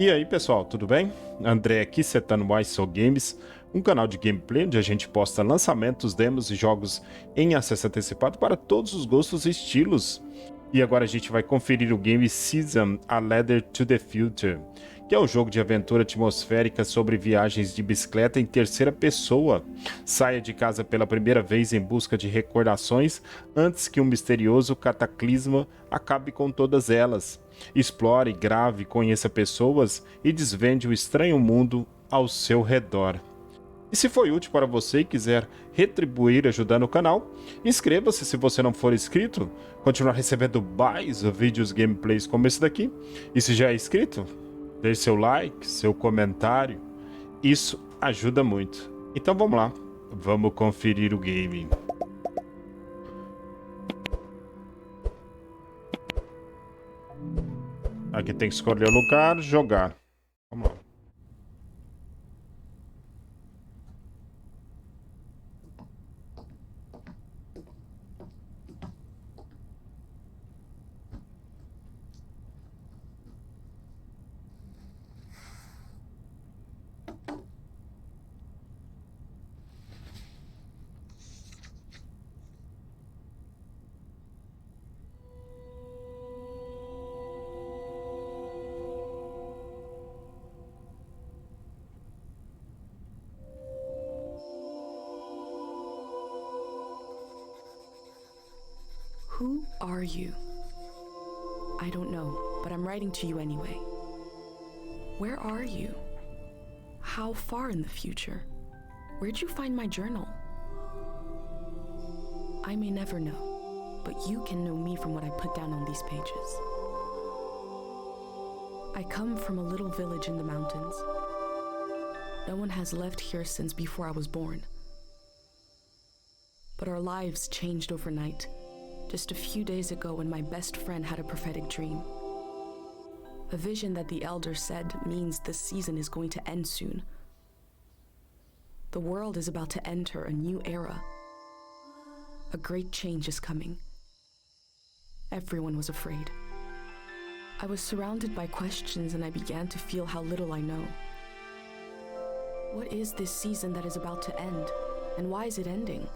E aí pessoal, tudo bem? André aqui, setando mais So Games, um canal de gameplay onde a gente posta lançamentos, demos e jogos em acesso antecipado para todos os gostos e estilos. E agora a gente vai conferir o game Season A Ladder to the Future, que é um jogo de aventura atmosférica sobre viagens de bicicleta em terceira pessoa. Saia de casa pela primeira vez em busca de recordações antes que um misterioso cataclismo acabe com todas elas. Explore, grave, conheça pessoas e desvende o estranho mundo ao seu redor. E se foi útil para você e quiser retribuir ajudando o canal, inscreva-se se você não for inscrito, continuar recebendo mais vídeos gameplays como esse daqui. E se já é inscrito, deixe seu like, seu comentário, isso ajuda muito. Então vamos lá, vamos conferir o game. Aqui tem que escolher o lugar, jogar. Vamos lá. Who are you? I don't know, but I'm writing to you anyway. Where are you? How far in the future? Where'd you find my journal? I may never know, but you can know me from what I put down on these pages. I come from a little village in the mountains. No one has left here since before I was born. But our lives changed overnight. Just a few days ago when my best friend had a prophetic dream. A vision that the elder said means this season is going to end soon. The world is about to enter a new era. A great change is coming. Everyone was afraid. I was surrounded by questions and I began to feel how little I know. What is this season that is about to end, and why is it ending?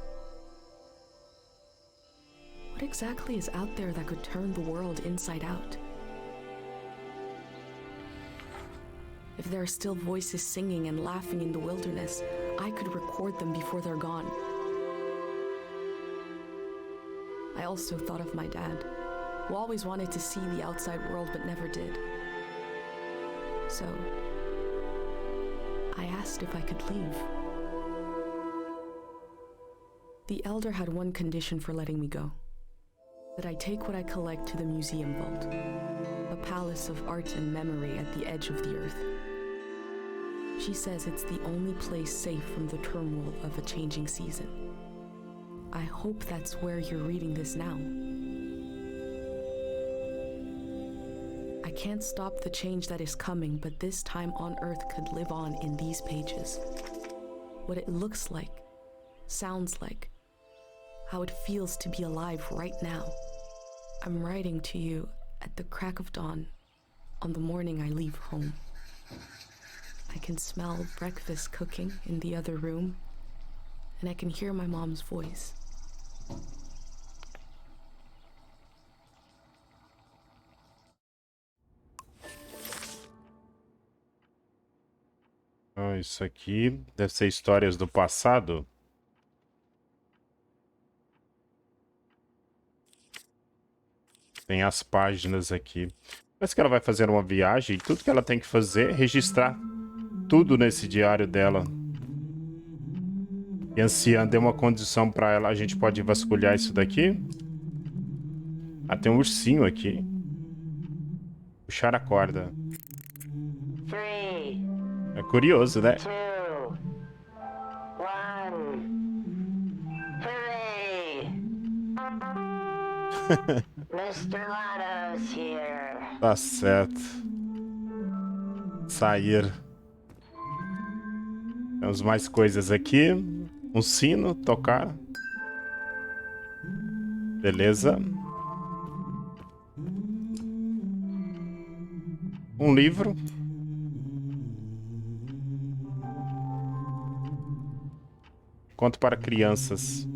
What exactly is out there that could turn the world inside out? If there are still voices singing and laughing in the wilderness, I could record them before they're gone. I also thought of my dad, who always wanted to see the outside world but never did. So, I asked if I could leave. The elder had one condition for letting me go. That I take what I collect to the museum vault, a palace of art and memory at the edge of the earth. She says it's the only place safe from the turmoil of a changing season. I hope that's where you're reading this now. I can't stop the change that is coming, but this time on Earth could live on in these pages. What it looks like, sounds like, how it feels to be alive right now. I'm writing to you at the crack of dawn on the morning I leave home. I can smell breakfast cooking in the other room, and I can hear my mom's voice. Ah, isso aqui deve ser histórias do passado. Tem as páginas aqui. Parece que ela vai fazer uma viagem e tudo que ela tem que fazer é registrar tudo nesse diário dela. E a anciã deu uma condição para ela. A gente pode vasculhar isso daqui. Ah, tem um ursinho aqui. Puxar a corda. 3, É curioso, né? 2, 1. Hooray! Mr. Lotto's here. Tá certo. Sair. Temos mais coisas aqui. Um sino, tocar. Beleza. Um livro. Conto para crianças.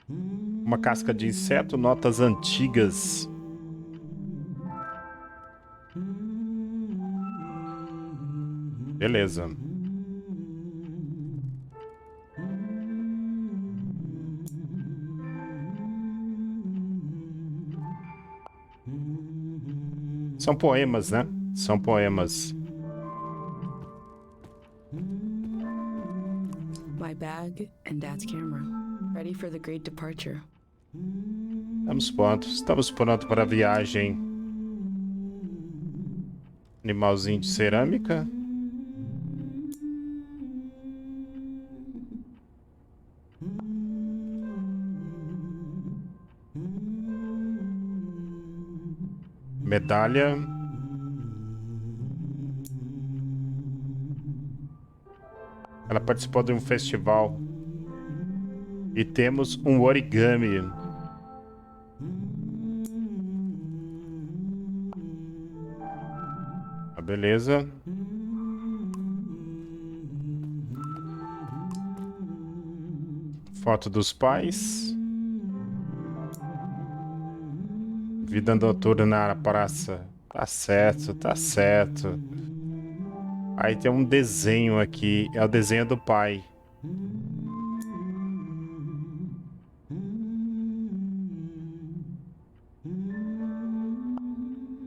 Uma casca de inseto, notas antigas. Beleza. São poemas, né? São poemas. My bag and Dad's camera, ready for the great departure. Estamos prontos para a viagem. Animalzinho de cerâmica. Medalha. Ela participou de um festival. E temos um origami. Beleza. Foto dos pais. Vida noturna na praça. Tá certo, tá certo. Aí tem um desenho aqui. É o desenho do pai.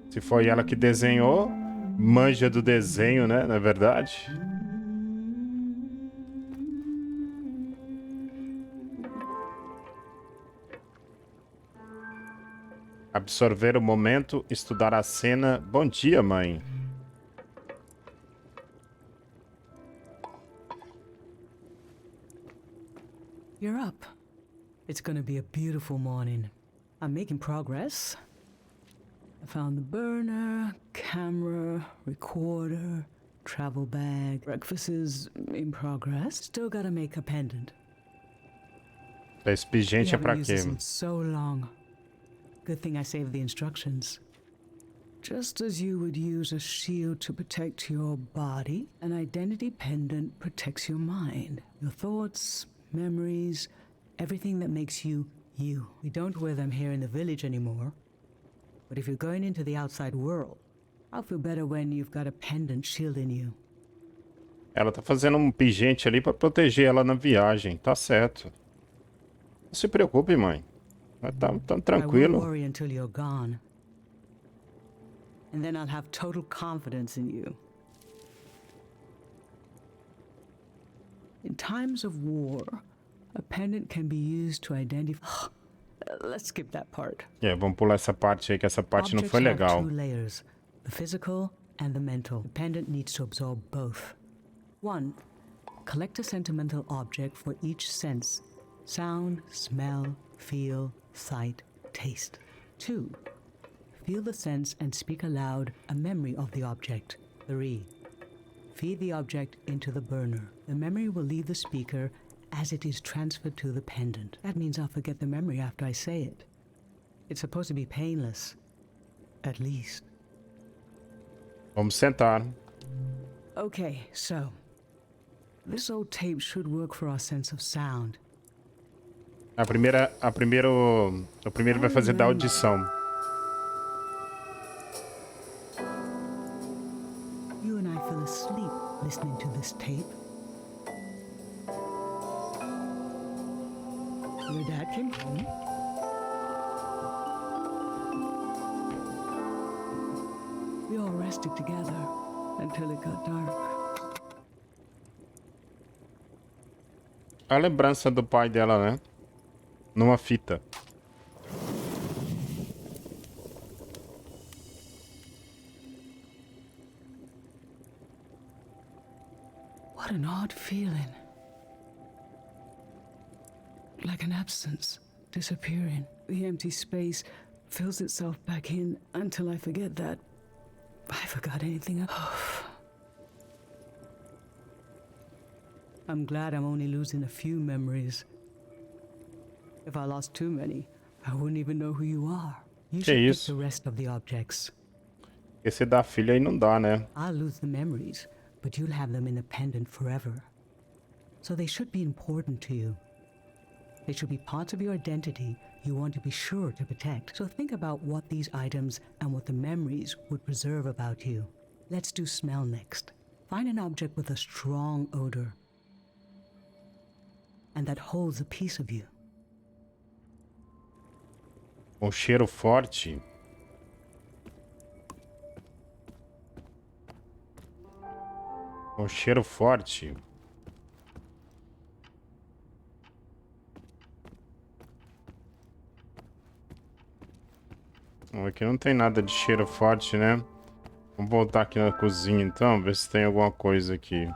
Se foi ela que desenhou, manja do desenho, né? Na verdade. Absorver o momento, estudar a cena. Bom dia, mãe. You're up. It's gonna be a beautiful morning. I'm making progress. I found the burner, camera, recorder, travel bag. Breakfast is in progress. Still gotta make a pendant. Esse pingente é pra Haven't used this quê? in so long. Good thing I saved the instructions. Just as you would use a shield to protect your body, an identity pendant protects your mind, your thoughts, memories, everything that makes you, you. We don't wear them here in the village anymore. But if you're going into the outside world, I'll feel better when you've got a pendant shielding you. Ela tá fazendo um pingente ali pra proteger ela na viagem. Tá certo. Não se preocupe, mãe. Tá I won't tranquilo. worry until you're gone. And then I'll have total confidence in you. In times of war, a pendant can be used to identify... Let's skip that part. Vamos pular essa parte aí, que essa parte não foi Objects have legal. two layers, the physical and the mental. The pendant needs to absorb both. 1. Collect a sentimental object for each sense. Sound, smell, feel, sight, taste. 2. Feel the sense and speak aloud a memory of the object. 3. Feed the object into the burner. The memory will leave the speaker as it is transferred to the pendant. That means I'll forget the memory after I say it. It's supposed to be painless. At least. Vamos sentar. Okay, so... This old tape should work for our sense of sound. O primeiro vai fazer da audição. You and I fell asleep listening to this tape. Your dad came home. We all rested together until it got dark. A lembrança do pai dela, né? Numa fita. What an odd feeling. Like an absence, disappearing. The empty space fills itself back in until I forget that I forgot anything else. I'm glad I'm only losing a few memories. If I lost too many, I wouldn't even know who you are. You should pick the rest of the objects. Esse da filha aí não dá, né? I'll lose the memories, but you'll have them in a pendant forever. So they should be important to you. They should be parts of your identity you want to be sure to protect. So think about what these items and what the memories would preserve about you. Let's do smell next. Find an object with a strong odor and that holds a piece of you. Um cheiro forte. Um cheiro forte. Aqui não tem nada de cheiro forte, né? Vamos voltar aqui na cozinha então, ver se tem alguma coisa aqui.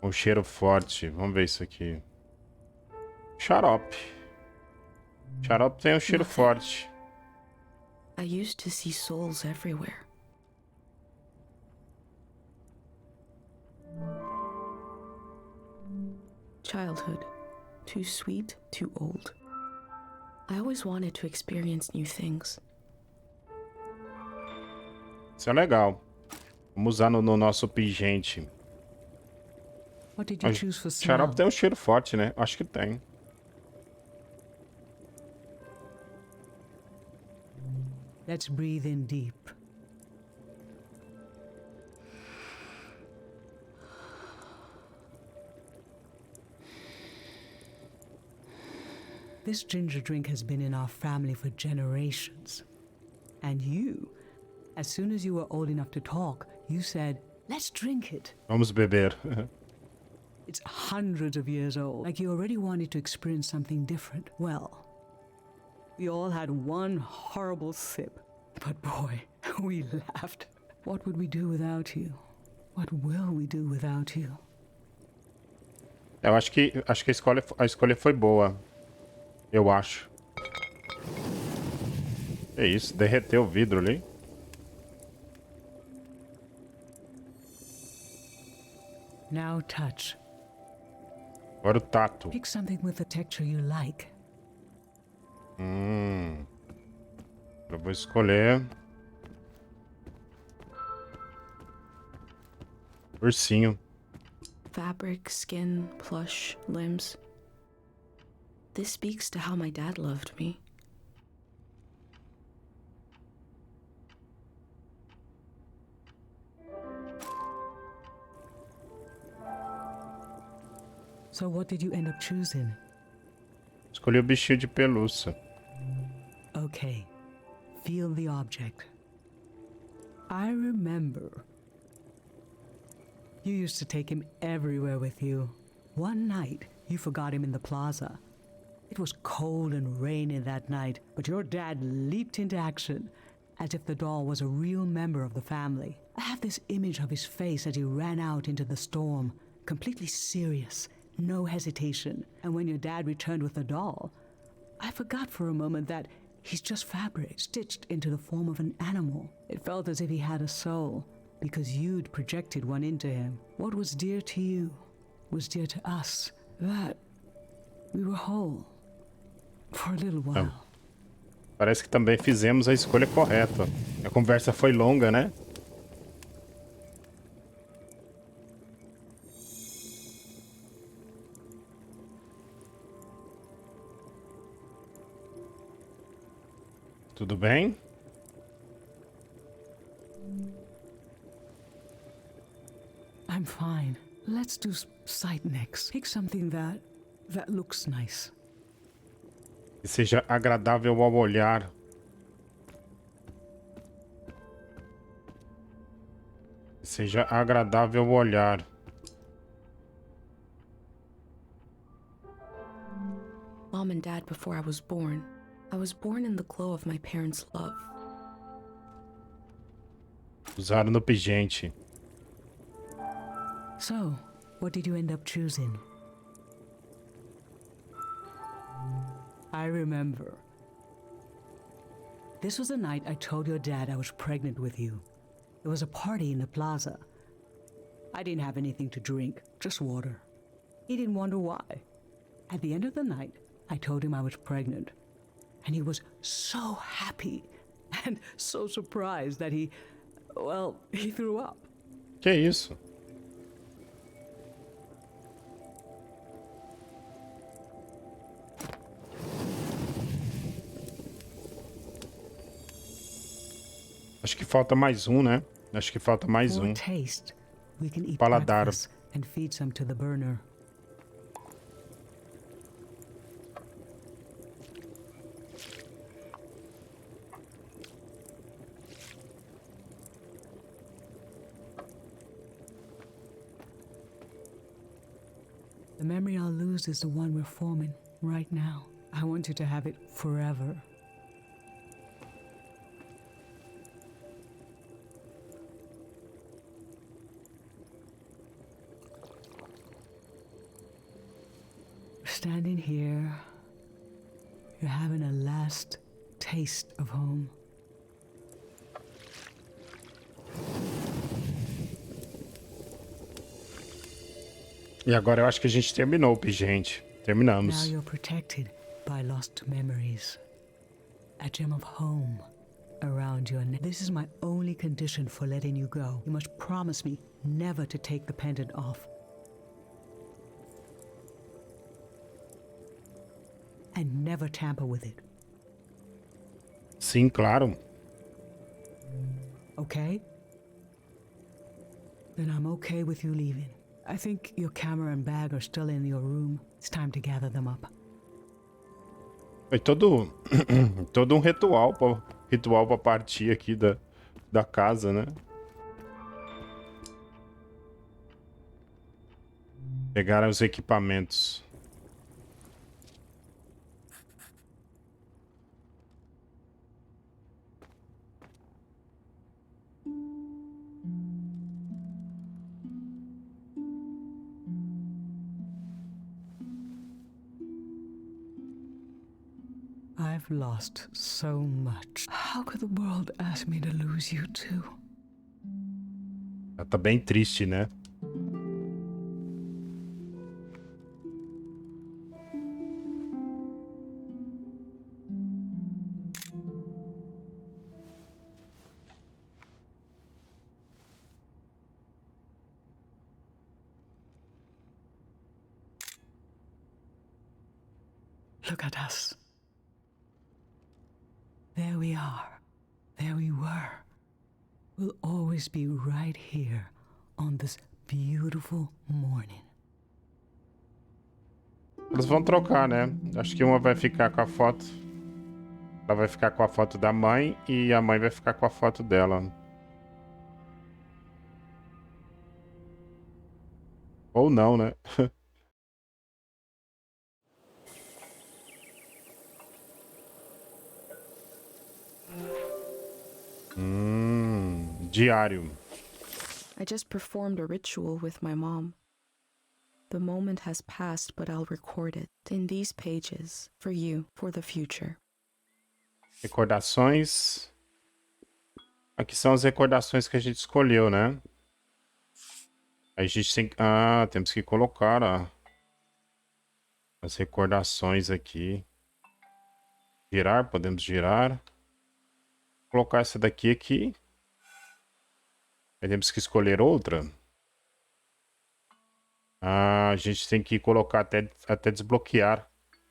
Um cheiro forte. Vamos ver isso aqui. Xarope. Xarope tem um cheiro forte. I used to see souls everywhere. Childhood. Too sweet, too old. I always wanted to experience new things. Isso é legal. Vamos usar no nosso pingente. What did you choose for smell? Xarope tem um cheiro forte, né? Acho que tem. Let's breathe in deep. This ginger drink has been in our family for generations. And you, as soon as you were old enough to talk, you said, let's drink it. Vamos beber. It's hundreds of years old. Like you already wanted to experience something different. Well, we all had one horrible sip. But boy, we laughed. What would we do without you? What will we do without you? Eu acho que a escolha foi boa. Eu acho. É isso, derreteu o vidro ali. Now touch. Agora o tato. Pick something with a texture you like. Eu vou escolher ursinho. Fabric, skin, plush, limbs. This speaks to how my dad loved me. So what did you end up choosing? Escolhi o bichinho de pelúcia. Okay, feel the object. I remember. You used to take him everywhere with you. One night, you forgot him in the plaza. It was cold and rainy that night, but your dad leaped into action, as if the doll was a real member of the family. I have this image of his face as he ran out into the storm, completely serious, no hesitation. And when your dad returned with the doll, I forgot for a moment that he's just fabric, stitched into the form of an animal. It felt as if he had a soul, because you'd projected one into him. What was dear to you was dear to us. That we were whole for a little while. Parece que também fizemos a escolha correta. A conversa foi longa, né? Tudo bem? I'm fine. Let's do sight next. Pick something that looks nice. Que seja agradável ao olhar. Que seja agradável ao olhar. Mom and Dad before I was born. I was born in the glow of my parents' love. Usaram no pingente. So, what did you end up choosing? I remember. This was the night I told your dad I was pregnant with you. There was a party in the plaza. I didn't have anything to drink, just water. He didn't wonder why. At the end of the night, I told him I was pregnant. And he was so happy and so surprised that he threw up. Que isso? Acho que falta mais um, né? Acho que falta mais For um. taste, we can eat Paladar. breakfast and feed some to the burner. The memory I'll lose is the one we're forming right now. I want you to have it forever. Standing here, you're having a last taste of home. E agora eu acho que a gente terminou, gente. Now Terminamos. you're protected by lost memories. A gem of home around your neck. This is my only condition for letting you go. You must promise me never to take the pendant off. And never tamper with it. Sim, claro. Okay? Then I'm okay with you leaving. I think your camera and bag are still in your room. It's time to gather them up. Foi todo todo um ritual para partir aqui da casa, né? Pegaram os equipamentos. I've lost so much. How could the world ask me to lose you too? Ela tá bem triste, né? Look at us. There we are. There we were. We'll always be right here on this beautiful morning. Eles vão trocar, né? Acho que uma vai ficar com a foto. Ela vai ficar com a foto da mãe e a mãe vai ficar com a foto dela. Ou não, né? Diário. I just performed a ritual with my mom. The moment has passed, but I'll record it in these pages for you, for the future. Recordações. Aqui são as recordações que a gente escolheu, né? A gente tem... Ah, temos que colocar as recordações aqui. Girar, podemos girar. Vou colocar essa daqui aqui. Aí temos que escolher outra. Ah, a gente tem que colocar até desbloquear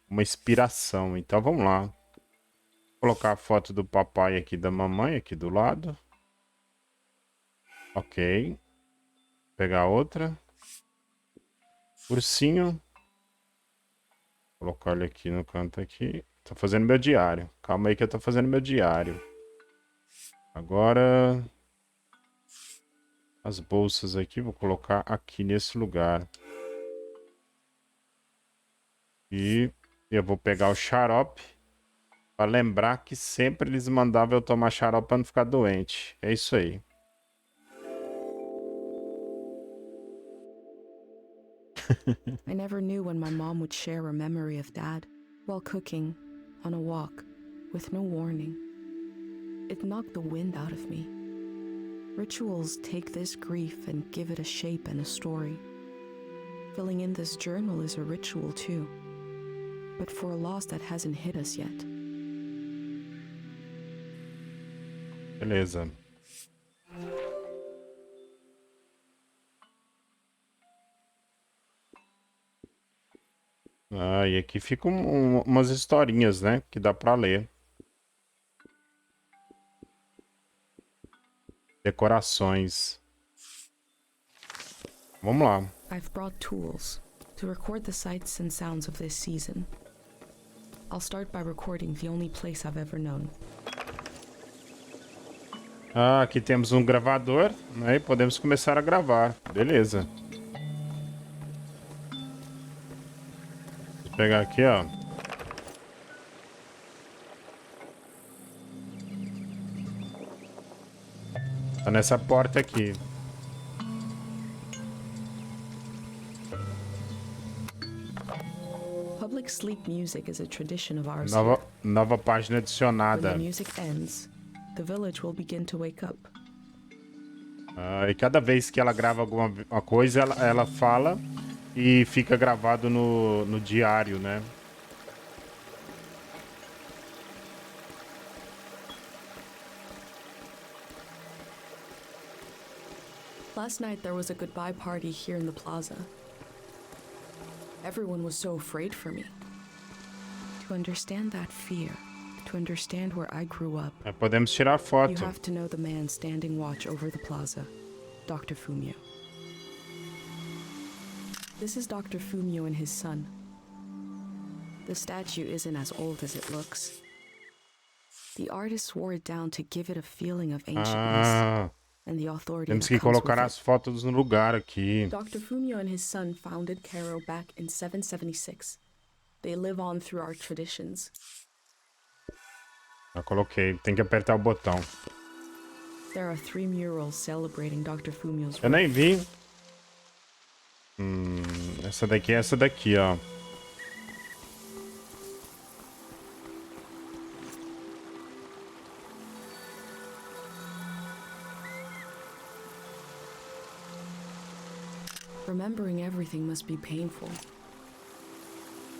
uma inspiração. Então vamos lá. Vou colocar a foto do papai aqui, da mamãe aqui do lado. Ok. Vou pegar outra. Ursinho. Vou colocar ele aqui no canto aqui. Tô fazendo meu diário. Calma aí que eu tô fazendo meu diário. Agora... as bolsas aqui, vou colocar aqui nesse lugar. E eu vou pegar o xarope. Para lembrar que sempre eles mandavam eu tomar xarope para não ficar doente. É isso aí. I never knew when my mom would share a memory of Dad while cooking, on a walk, with no warning. It knocked the wind out of me. Rituals take this grief and give it a shape and a story. Filling in this journal is a ritual too, but for a loss that hasn't hit us yet. Beleza. Ah, e aqui ficam umas historinhas, né? Que dá pra ler. Decorações. Vamos lá. I've brought tools to record the sights and sounds of this season. I'll start by recording the only place I've ever known. Ah, aqui temos um gravador, né? E podemos começar a gravar. Beleza. Vou pegar aqui, ó. Tá nessa porta aqui. Public sleep music is a tradition of ours Nova, here. nova página When adicionada. the music ends, the village will begin to wake up. Ah, e cada vez que ela grava alguma uma coisa, ela fala e fica gravado no diário, né? Last night there was a goodbye party here in the plaza. Everyone was so afraid for me. To understand that fear, to understand where I grew up, Podemos tirar you foto. have to know the man standing watch over the plaza, Dr. Fumio. This is Dr. Fumio and his son. The statue isn't as old as it looks. The artist wore it down to give it a feeling of ancientness Ah, and the authority temos that que comes with colocar it. as fotos no lugar aqui. Dr. Fumio and his son founded Cairo back in 776. They live on through our traditions. Já coloquei. Tem que apertar o botão. There are 3 murals celebrating Dr. Fumio's Eu work. nem vi. Essa daqui é essa daqui, ó. Remembering everything must be painful.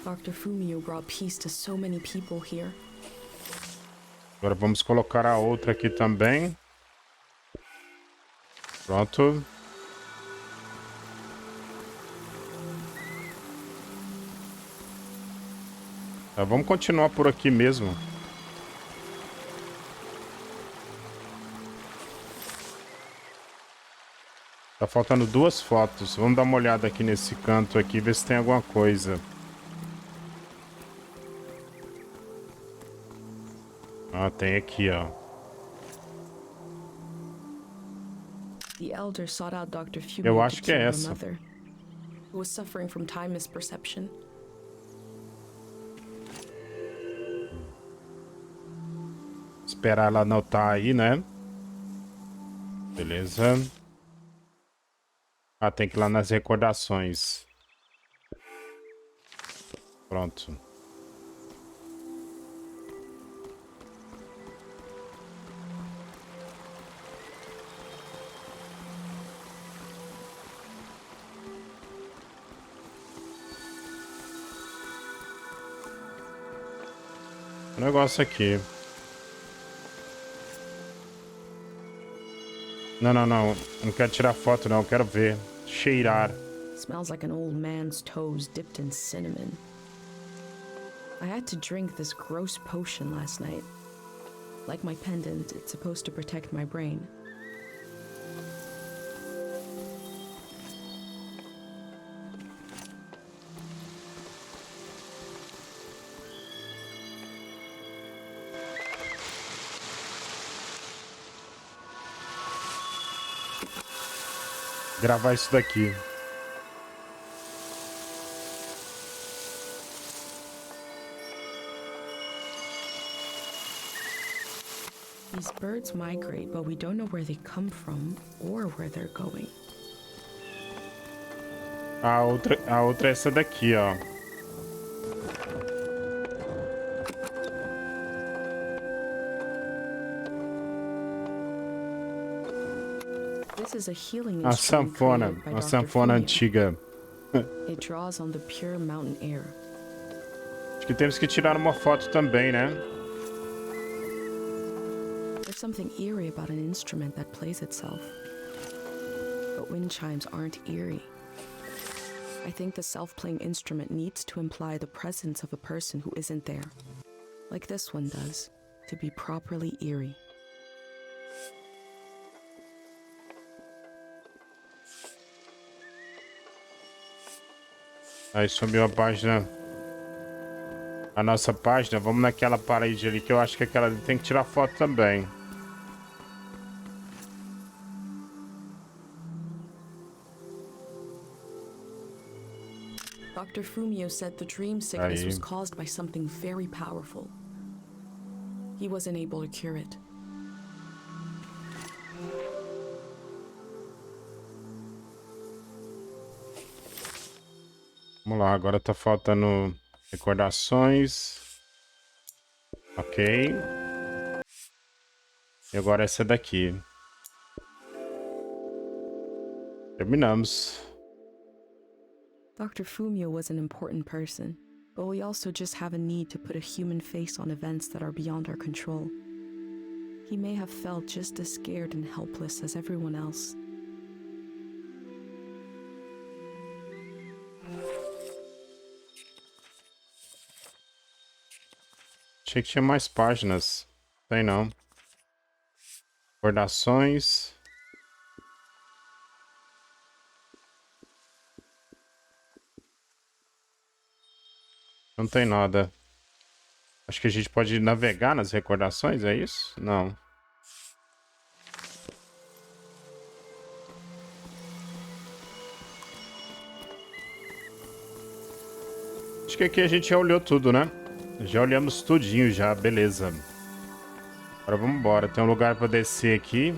Dr. Fumio brought peace to so many people here. Agora vamos colocar a outra aqui também. Pronto. Tá, vamos continuar por aqui mesmo. Tá faltando 2 fotos. Vamos dar uma olhada aqui nesse canto aqui, ver se tem alguma coisa. Ah, tem aqui, ó. The elder sought out Dr. Fumio Eu to acho que é cure her essa. mother, who was suffering from time misperception. Esperar ela anotar aí, né? Beleza. Ah, tem que ir lá nas recordações. Pronto. O negócio aqui. Não, não, não. Eu não quero tirar foto, não. Eu quero ver. Cheirar. Smells like an old man's toes dipped in cinnamon. I had to drink this gross potion last night. Like my pendant, it's supposed to protect my brain. Gravar isso daqui. These birds migrate, but we don't know where they come from or where they're going. A outra é essa daqui, ó. This is a healing A instrument sanfona. created by A Dr. sanfona Fumio. antiga. It draws on the pure mountain air. Acho que temos que tirar uma foto também, né? There's something eerie about an instrument that plays itself. But wind chimes aren't eerie. I think the self-playing instrument needs to imply the presence of a person who isn't there, like this one does, to be properly eerie. Aí sumiu a página. A nossa página. Vamos naquela parede ali que eu acho que aquela ali tem que tirar foto também. Dr. Fumio said the dream sickness was caused by something very powerful. He wasn't able to cure it. Vamos lá, agora tá faltando recordações. Ok. E agora essa daqui. Terminamos. Dr. Fumio was an important person, but we also just have a need to put a human face on events that are beyond our control. He may have felt just as scared and helpless as everyone else. Achei que tinha mais páginas. Tem não. Recordações. Não tem nada. Acho que a gente pode navegar nas recordações, é isso? Não. Acho que aqui a gente já olhou tudo, né? Já olhamos tudinho já, beleza. Agora vamos embora. Tem um lugar para descer aqui.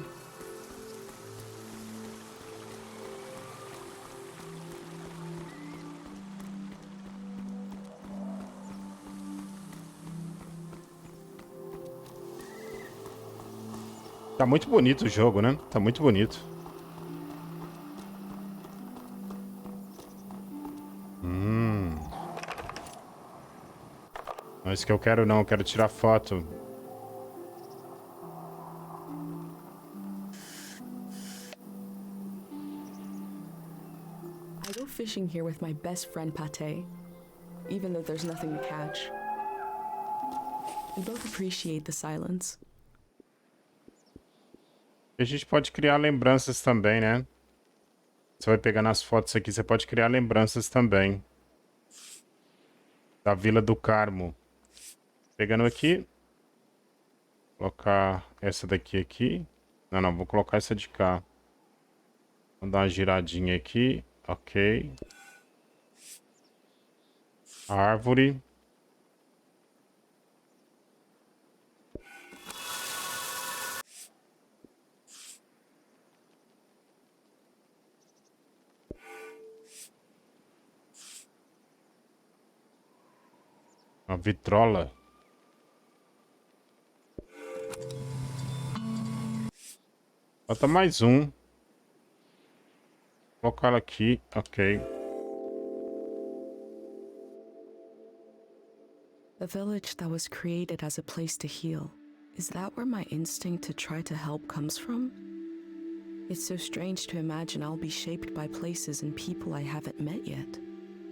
Tá muito bonito o jogo, né? Tá muito bonito. Não é isso que eu quero não, eu quero tirar foto. I go fishing here with my best friend Pate, even though there's nothing to catch. We both appreciate the silence. A gente pode criar lembranças também, né? Você vai pegar nas fotos aqui, você pode criar lembranças também. Da Vila do Carmo. Pegando aqui. Colocar essa daqui aqui. Não, vou colocar essa de cá. Vou dar uma giradinha aqui. Ok. Árvore. Uma vitrola. Falta mais um. Vou colocar ela aqui. Ok. A village that was created as a place to heal. Is that where my instinct to try to help comes from? It's so strange to imagine I'll be shaped by places and people I haven't met yet.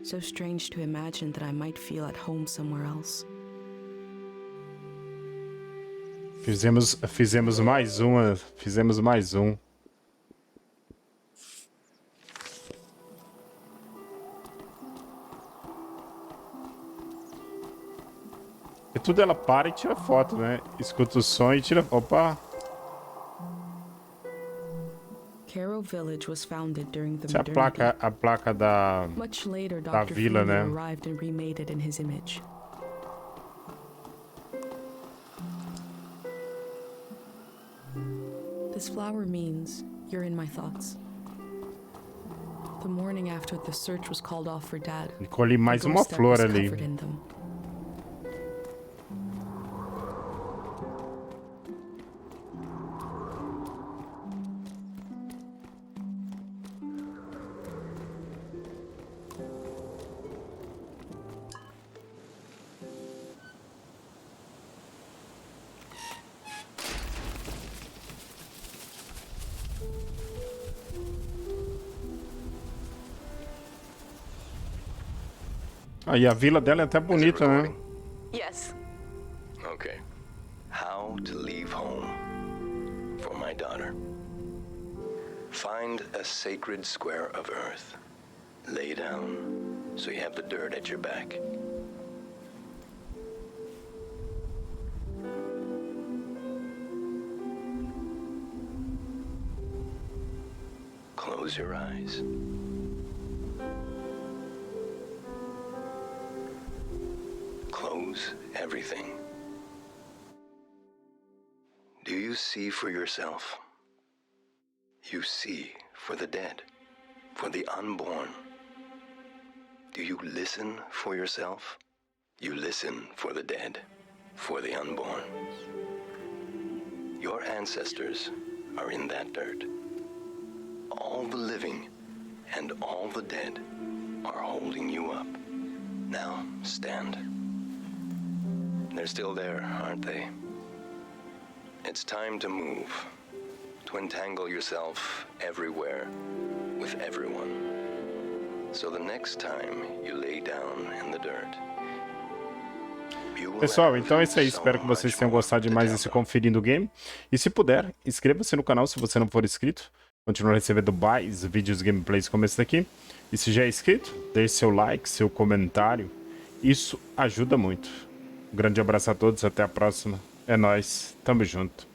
So strange to imagine that I might feel at home somewhere else. Fizemos mais uma. Fizemos mais um. E tudo ela para e tira foto, né? Escuta o som e tira... Opa! Caro Village was founded during the Essa é modernity. a placa da... Much later, da Dr. vila, Fumio né? arrived and remade it in his image. This flower means you're in my thoughts. The morning after the search was called off for Dad, E colhi mais the uma doorstep flor was ali. covered in them. Aí a vila dela é até bonita, né? Yes. Okay. How to leave home for my daughter. Find a sacred square of earth. Lay down so you have the dirt at your back. Close your eyes. Close everything. Do you see for yourself? You see for the dead, for the unborn. Do you listen for yourself? You listen for the dead, for the unborn. Your ancestors are in that dirt. All the living and all the dead are holding you up. Now stand. They're still there, aren't they? It's time to move, to entangle yourself everywhere with everyone. So the next time you lay down in the dirt, Pessoal, então é isso aí. Espero que vocês tenham gostado demais desse Conferindo o Game. E se puder, inscreva-se no canal se você não for inscrito. Continua recebendo mais vídeos gameplays como esse daqui. E se já é inscrito, deixe seu like, seu comentário. Isso ajuda muito. Um grande abraço a todos, até a próxima. É nóis, tamo junto.